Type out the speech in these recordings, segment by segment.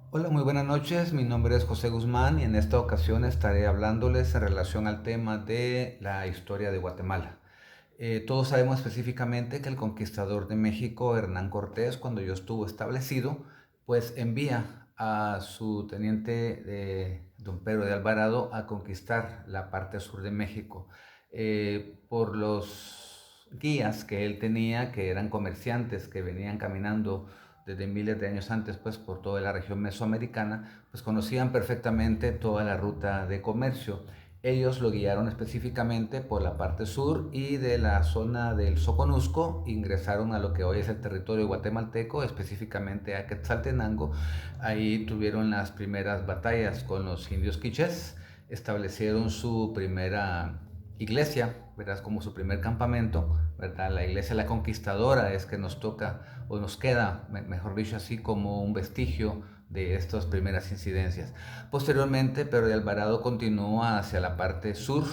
Hola, muy buenas noches. Mi nombre es José Guzmán y en esta ocasión estaré hablándoles en relación al tema de la historia de Guatemala. Todos sabemos específicamente que el conquistador de México, Hernán Cortés, cuando ya estuvo establecido, pues envía a su teniente don Pedro de Alvarado a conquistar la parte sur de México. Por los guías que él tenía, que eran comerciantes que venían caminando desde miles de años antes, pues por toda la región mesoamericana, pues conocían perfectamente toda la ruta de comercio. Ellos lo guiaron específicamente por la parte sur y de la zona del Soconusco ingresaron a lo que hoy es el territorio guatemalteco, específicamente a Quetzaltenango. Ahí tuvieron las primeras batallas con los indios quichés, establecieron su primera iglesia, ¿verdad? Como su primer campamento, ¿verdad? La iglesia la conquistadora es que nos toca o nos queda, mejor dicho así, como un vestigio de estas primeras incidencias. Posteriormente, Pedro de Alvarado continúa hacia la parte sur,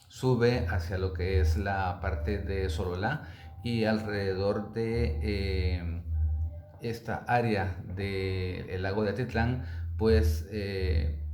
sube hacia lo que es la parte de Sololá y alrededor de esta área del lago de Atitlán, pues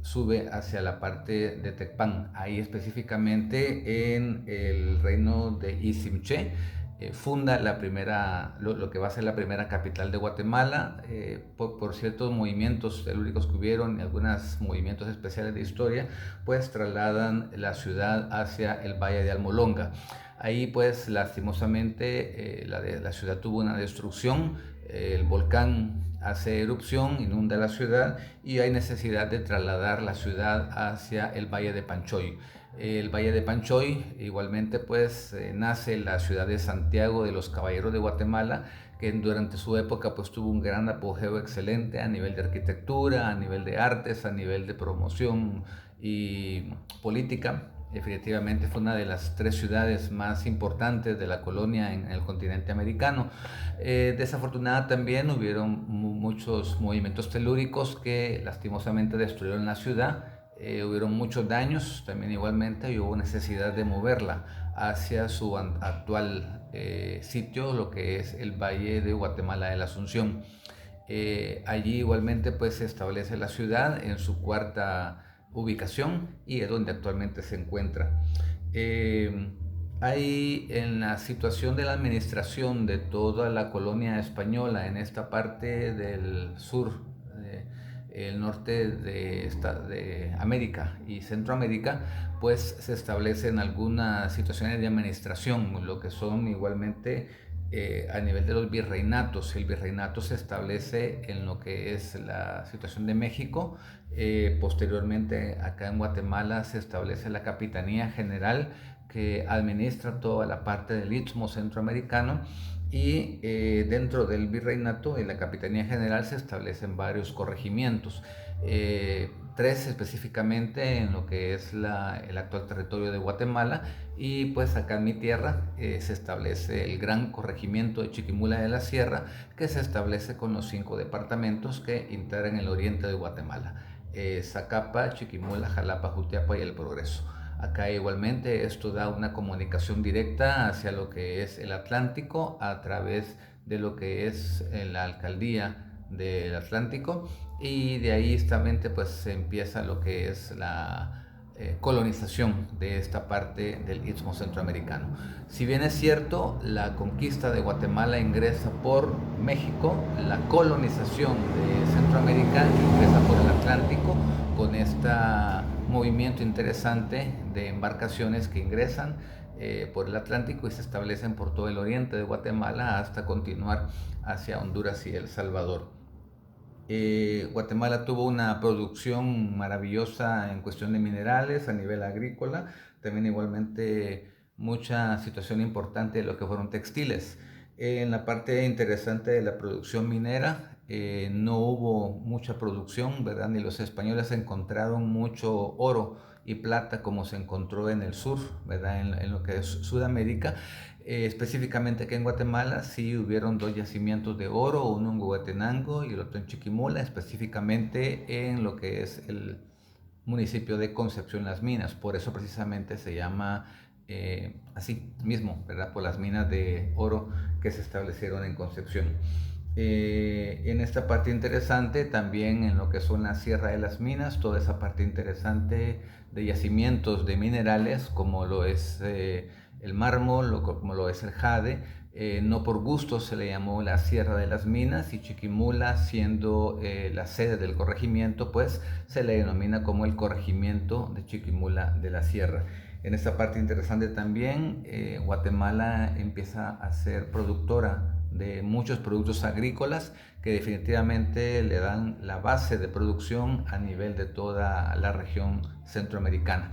sube hacia la parte de Tecpan, ahí específicamente en el reino de Izimché. Funda la primera, lo que va a ser la primera capital de Guatemala, por ciertos movimientos telúricos que hubieron y algunos movimientos especiales de historia, pues trasladan la ciudad hacia el Valle de Almolonga. Ahí pues lastimosamente la ciudad tuvo una destrucción, el volcán hace erupción, inunda la ciudad y hay necesidad de trasladar la ciudad hacia el Valle de Panchoy. El Valle de Panchoy igualmente pues nace la ciudad de Santiago de los Caballeros de Guatemala, que durante su época pues tuvo un gran apogeo excelente a nivel de arquitectura, a nivel de artes, a nivel de promoción y política. Definitivamente fue una de las tres ciudades más importantes de la colonia en el continente americano. Desafortunadamente también hubieron muchos movimientos telúricos que lastimosamente destruyeron la ciudad. Hubieron muchos daños también igualmente y hubo necesidad de moverla hacia su actual sitio, lo que es el Valle de Guatemala de la Asunción. Allí igualmente pues se establece la ciudad en su cuarta ubicación y es donde actualmente se encuentra. Eh, Hay en la situación de la administración de toda la colonia española en esta parte del sur, el norte de América y Centroamérica, pues se establecen algunas situaciones de administración, lo que son igualmente a nivel de los virreinatos. El virreinato se establece en lo que es la situación de México. Posteriormente, acá en Guatemala se establece la Capitanía General que administra toda la parte del Istmo Centroamericano y dentro del virreinato, en la Capitanía General, se establecen varios corregimientos. Tres específicamente en lo que es el actual territorio de Guatemala y pues acá en mi tierra se establece el gran corregimiento de Chiquimula de la Sierra, que se establece con los 5 departamentos que integran el oriente de Guatemala: Zacapa, Chiquimula, Jalapa, Jutiapa y El Progreso. Acá igualmente esto da una comunicación directa hacia lo que es el Atlántico a través de lo que es la alcaldía del Atlántico, y de ahí justamente pues se empieza lo que es la colonización de esta parte del Istmo Centroamericano. Si bien es cierto, la conquista de Guatemala ingresa por México, la colonización de Centroamérica ingresa por el Atlántico con este movimiento interesante de embarcaciones que ingresan por el Atlántico y se establecen por todo el oriente de Guatemala hasta continuar hacia Honduras y El Salvador. Guatemala tuvo una producción maravillosa en cuestión de minerales a nivel agrícola, también igualmente mucha situación importante de lo que fueron textiles. En la parte interesante de la producción minera, no hubo mucha producción, ¿verdad? Ni los españoles encontraron mucho oro y plata como se encontró en el sur, ¿verdad? En lo que es Sudamérica. Específicamente aquí en Guatemala sí hubieron dos yacimientos de oro, uno en Huehuetenango y el otro en Chiquimula, específicamente en lo que es el municipio de Concepción Las Minas. Por eso precisamente se llama así mismo, ¿verdad? Por las minas de oro que se establecieron en Concepción. En esta parte interesante, también en lo que son la Sierra de las Minas, toda esa parte interesante de yacimientos de minerales, como lo es el mármol, como lo es el jade. No por gusto se le llamó la Sierra de las Minas, y Chiquimula, siendo la sede del corregimiento, pues se le denomina como el corregimiento de Chiquimula de la Sierra. En esta parte interesante también, Guatemala empieza a ser productora de muchos productos agrícolas que definitivamente le dan la base de producción a nivel de toda la región centroamericana.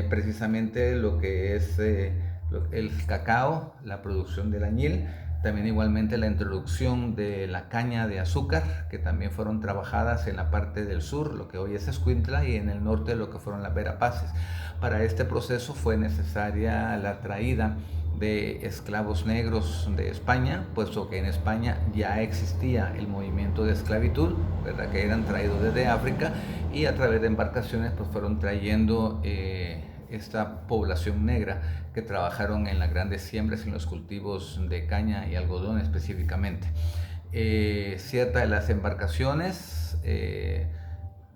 Precisamente lo que es el cacao, la producción del añil, también igualmente la introducción de la caña de azúcar, que también fueron trabajadas en la parte del sur, lo que hoy es Escuintla, y en el norte lo que fueron las Verapaces. Para este proceso fue necesaria la traída de esclavos negros de España, puesto que en España ya existía el movimiento de esclavitud, ¿verdad? Que eran traídos desde África, y a través de embarcaciones pues fueron trayendo esta población negra que trabajaron en las grandes siembras, en los cultivos de caña y algodón específicamente. Cierta de las embarcaciones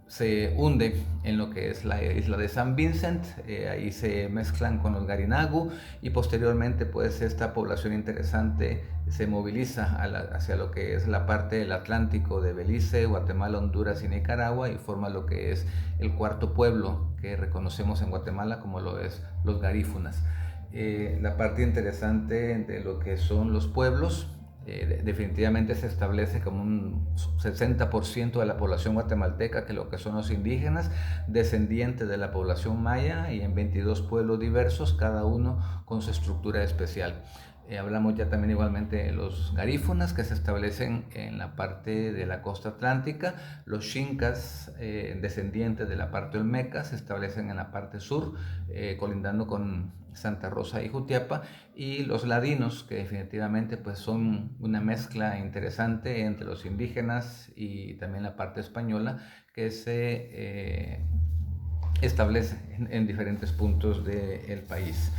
se hunde en lo que es la isla de San Vincent, ahí se mezclan con los Garinagu, y posteriormente pues esta población interesante se moviliza hacia lo que es la parte del Atlántico de Belice, Guatemala, Honduras y Nicaragua, y forma lo que es el cuarto pueblo que reconocemos en Guatemala, como lo es los garífunas. La parte interesante de lo que son los pueblos, definitivamente se establece como un 60% de la población guatemalteca, que lo que son los indígenas, descendientes de la población maya, y en 22 pueblos diversos, cada uno con su estructura especial. Hablamos ya también igualmente de los garífunas, que se establecen en la parte de la costa atlántica. Los xincas, descendientes de la parte olmeca, se establecen en la parte sur, colindando con Santa Rosa y Jutiapa. Y los ladinos, que definitivamente pues son una mezcla interesante entre los indígenas y también la parte española, que se establece en diferentes puntos del país.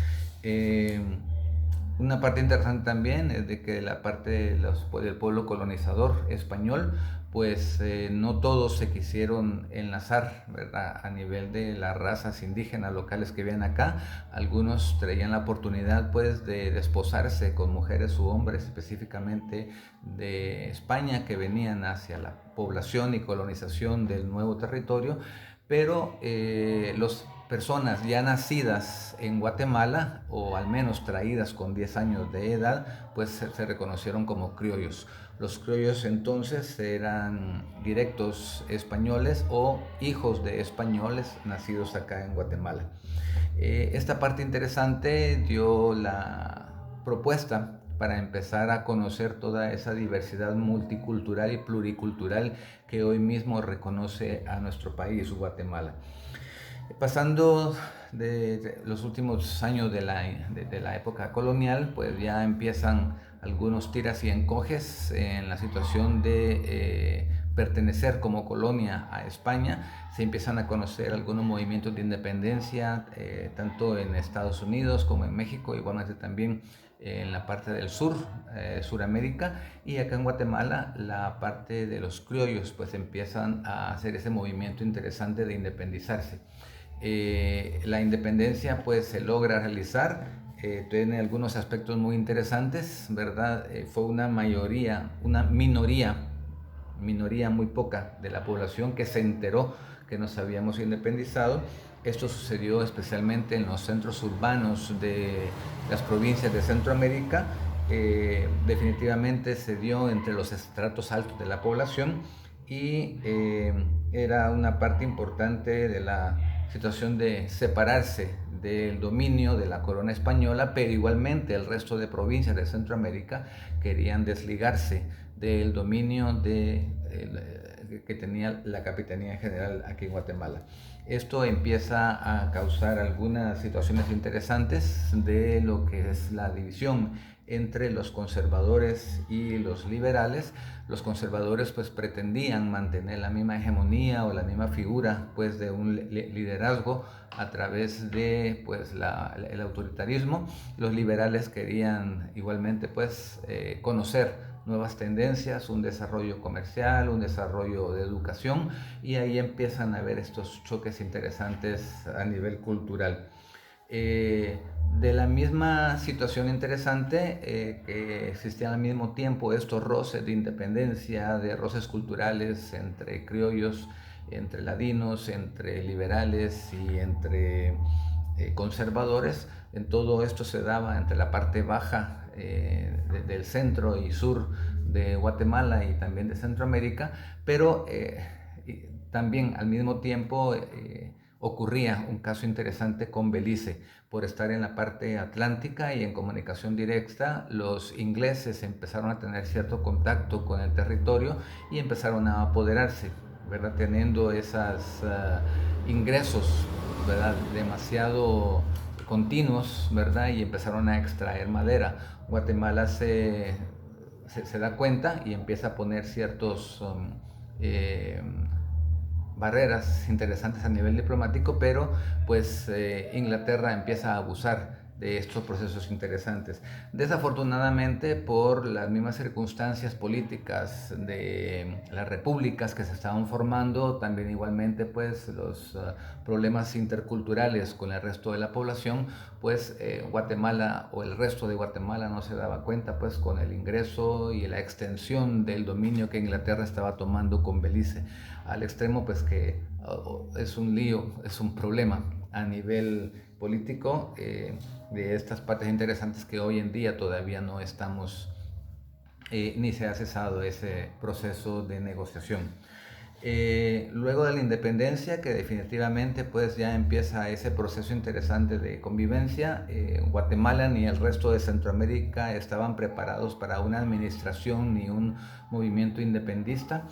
Una parte interesante también es de que la parte del pueblo colonizador español, pues no todos se quisieron enlazar, ¿verdad? A nivel de las razas indígenas locales que vivían acá. Algunos traían la oportunidad pues de desposarse con mujeres u hombres específicamente de España, que venían hacia la población y colonización del nuevo territorio, pero los personas ya nacidas en Guatemala, o al menos traídas con 10 años de edad, pues se reconocieron como criollos. Los criollos entonces eran directos españoles o hijos de españoles nacidos acá en Guatemala. Esta parte interesante dio la propuesta para empezar a conocer toda esa diversidad multicultural y pluricultural que hoy mismo reconoce a nuestro país, Guatemala. Pasando de los últimos años de la época colonial, pues ya empiezan algunos tiras y encoges en la situación de pertenecer como colonia a España. Se empiezan a conocer algunos movimientos de independencia, tanto en Estados Unidos como en México, igualmente también en la parte del sur, Suramérica, y acá en Guatemala la parte de los criollos pues empiezan a hacer ese movimiento interesante de independizarse. La independencia pues se logra realizar, tiene algunos aspectos muy interesantes, ¿verdad? Fue una minoría muy poca de la población que se enteró que nos habíamos independizado. Esto sucedió especialmente en los centros urbanos de las provincias de Centroamérica. Definitivamente se dio entre los estratos altos de la población, y era una parte importante de la situación de separarse del dominio de la corona española, pero igualmente el resto de provincias de Centroamérica querían desligarse del dominio que tenía la Capitanía General aquí en Guatemala. Esto empieza a causar algunas situaciones interesantes de lo que es la división entre los conservadores y los liberales. Los conservadores pues pretendían mantener la misma hegemonía o la misma figura pues de un liderazgo a través de pues el autoritarismo. Los liberales querían igualmente pues conocer nuevas tendencias, un desarrollo comercial, un desarrollo de educación, y ahí empiezan a haber estos choques interesantes a nivel cultural. De la misma situación interesante, que existían al mismo tiempo estos roces de independencia, de roces culturales entre criollos, entre ladinos, entre liberales y entre conservadores. En todo esto se daba entre la parte baja del centro y sur de Guatemala y también de Centroamérica, pero también al mismo tiempo ocurría un caso interesante con Belice. Por estar en la parte atlántica y en comunicación directa, los ingleses empezaron a tener cierto contacto con el territorio y empezaron a apoderarse, ¿verdad? Teniendo esos ingresos, ¿verdad? Demasiado continuos, ¿verdad? Y empezaron a extraer madera. Guatemala se da cuenta y empieza a poner ciertos barreras interesantes a nivel diplomático, pero pues Inglaterra empieza a abusar de estos procesos interesantes. Desafortunadamente, por las mismas circunstancias políticas de las repúblicas que se estaban formando, también igualmente pues los problemas interculturales con el resto de la población, pues Guatemala o el resto de Guatemala no se daba cuenta pues con el ingreso y la extensión del dominio que Inglaterra estaba tomando con Belice, al extremo pues que es un lío, es un problema a nivel político de estas partes interesantes que hoy en día todavía no estamos ni se ha cesado ese proceso de negociación. Luego de la independencia, que definitivamente pues ya empieza ese proceso interesante de convivencia, Guatemala ni el resto de Centroamérica estaban preparados para una administración ni un movimiento independentista.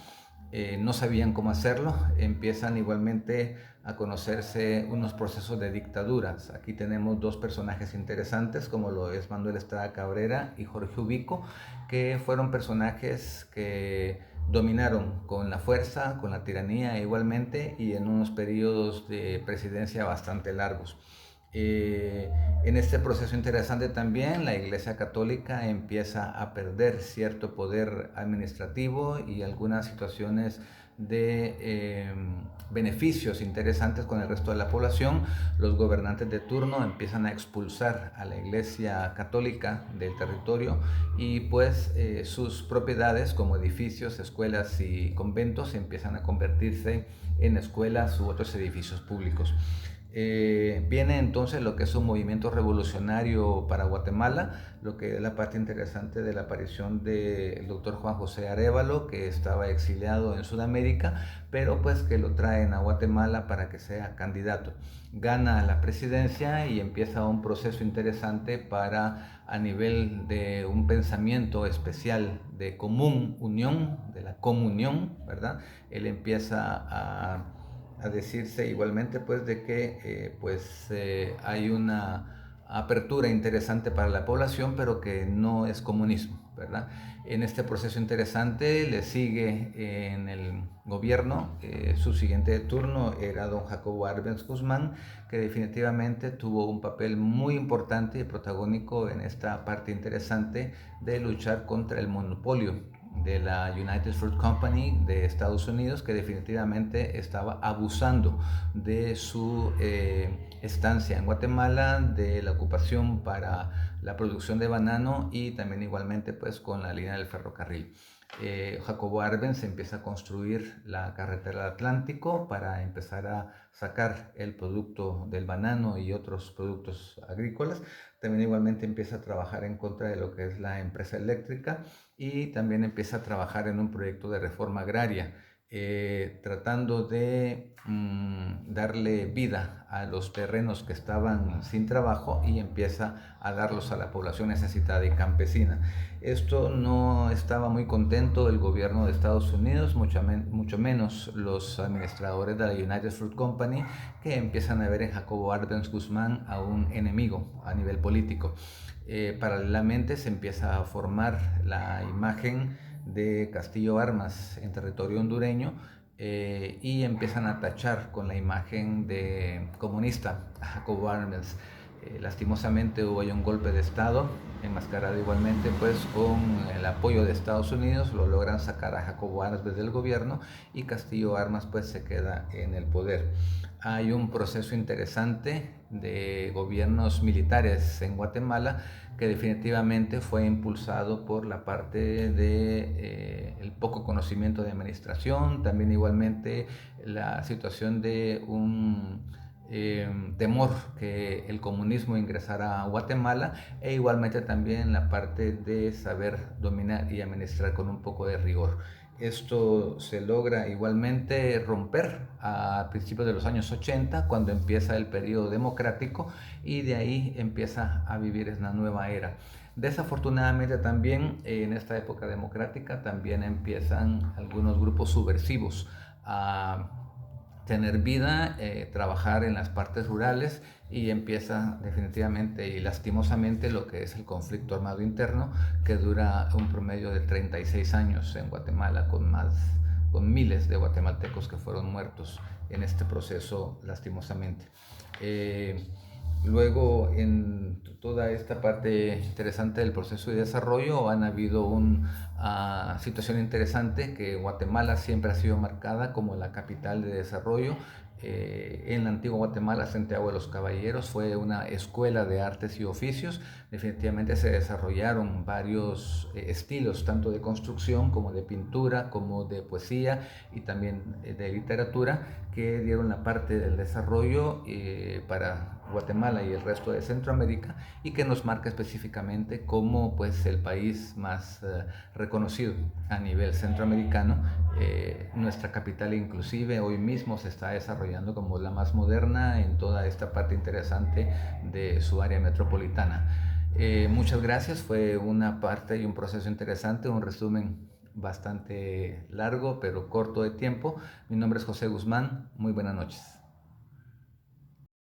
No sabían cómo hacerlo, empiezan igualmente a conocerse unos procesos de dictaduras. Aquí tenemos dos personajes interesantes, como lo es Manuel Estrada Cabrera y Jorge Ubico, que fueron personajes que dominaron con la fuerza, con la tiranía igualmente, y en unos periodos de presidencia bastante largos. En este proceso interesante también la Iglesia Católica empieza a perder cierto poder administrativo y algunas situaciones de beneficios interesantes con el resto de la población. Los gobernantes de turno empiezan a expulsar a la Iglesia Católica del territorio y pues sus propiedades como edificios, escuelas y conventos empiezan a convertirse en escuelas u otros edificios públicos. Viene entonces lo que es un movimiento revolucionario para Guatemala, lo que es la parte interesante de la aparición del doctor Juan José Arévalo, que estaba exiliado en Sudamérica, pero pues que lo traen a Guatemala para que sea candidato. Gana la presidencia y empieza un proceso interesante para, a nivel de un pensamiento especial de común unión, de la comunión, ¿verdad? Él empieza a decirse igualmente pues de que hay una apertura interesante para la población, pero que no es comunismo, ¿verdad? En este proceso interesante le sigue en el gobierno, su siguiente turno era don Jacobo Arbenz Guzmán, que definitivamente tuvo un papel muy importante y protagónico en esta parte interesante de luchar contra el monopolio de la United Fruit Company de Estados Unidos, que definitivamente estaba abusando de su estancia en Guatemala, de la ocupación para la producción de banano y también igualmente pues con la línea del ferrocarril. Jacobo Arbenz empieza a construir la carretera del Atlántico para empezar a sacar el producto del banano y otros productos agrícolas. También igualmente empieza a trabajar en contra de lo que es la empresa eléctrica y también empieza a trabajar en un proyecto de reforma agraria, tratando de darle vida a los terrenos que estaban sin trabajo y empieza a darlos a la población necesitada y campesina. Esto no estaba muy contento el gobierno de Estados Unidos, mucho menos los administradores de la United Fruit Company, que empiezan a ver en Jacobo Arbenz Guzmán a un enemigo a nivel político. Paralelamente se empieza a formar la imagen de Castillo Armas en territorio hondureño, y empiezan a tachar con la imagen de comunista a Jacobo Arbenz. Lastimosamente hubo ahí un golpe de Estado, enmascarado igualmente pues con el apoyo de Estados Unidos, lo logran sacar a Jacobo Arbenz del gobierno y Castillo Armas pues se queda en el poder. Hay un proceso interesante de gobiernos militares en Guatemala que definitivamente fue impulsado por la parte de el poco conocimiento de administración, también igualmente la situación de un temor que el comunismo ingresara a Guatemala e igualmente también la parte de saber dominar y administrar con un poco de rigor. Esto se logra igualmente romper a principios de los años 80 cuando empieza el periodo democrático y de ahí empieza a vivir una nueva era. Desafortunadamente también en esta época democrática también empiezan algunos grupos subversivos a tener vida, trabajar en las partes rurales y empieza definitivamente y lastimosamente lo que es el conflicto armado interno que dura un promedio de 36 años en Guatemala con miles de guatemaltecos que fueron muertos en este proceso lastimosamente. Luego, en toda esta parte interesante del proceso de desarrollo, han habido una situación interesante que Guatemala siempre ha sido marcada como la capital de desarrollo. En la antigua Guatemala, Santiago de los Caballeros fue una escuela de artes y oficios. Definitivamente se desarrollaron varios estilos, tanto de construcción como de pintura, como de poesía y también de literatura, que dieron la parte del desarrollo para Guatemala y el resto de Centroamérica y que nos marca específicamente como pues el país más reconocido a nivel centroamericano. Nuestra capital inclusive hoy mismo se está desarrollando como la más moderna en toda esta parte interesante de su área metropolitana. Muchas gracias, fue una parte y un proceso interesante, un resumen bastante largo pero corto de tiempo. Mi nombre es José Guzmán, muy buenas noches.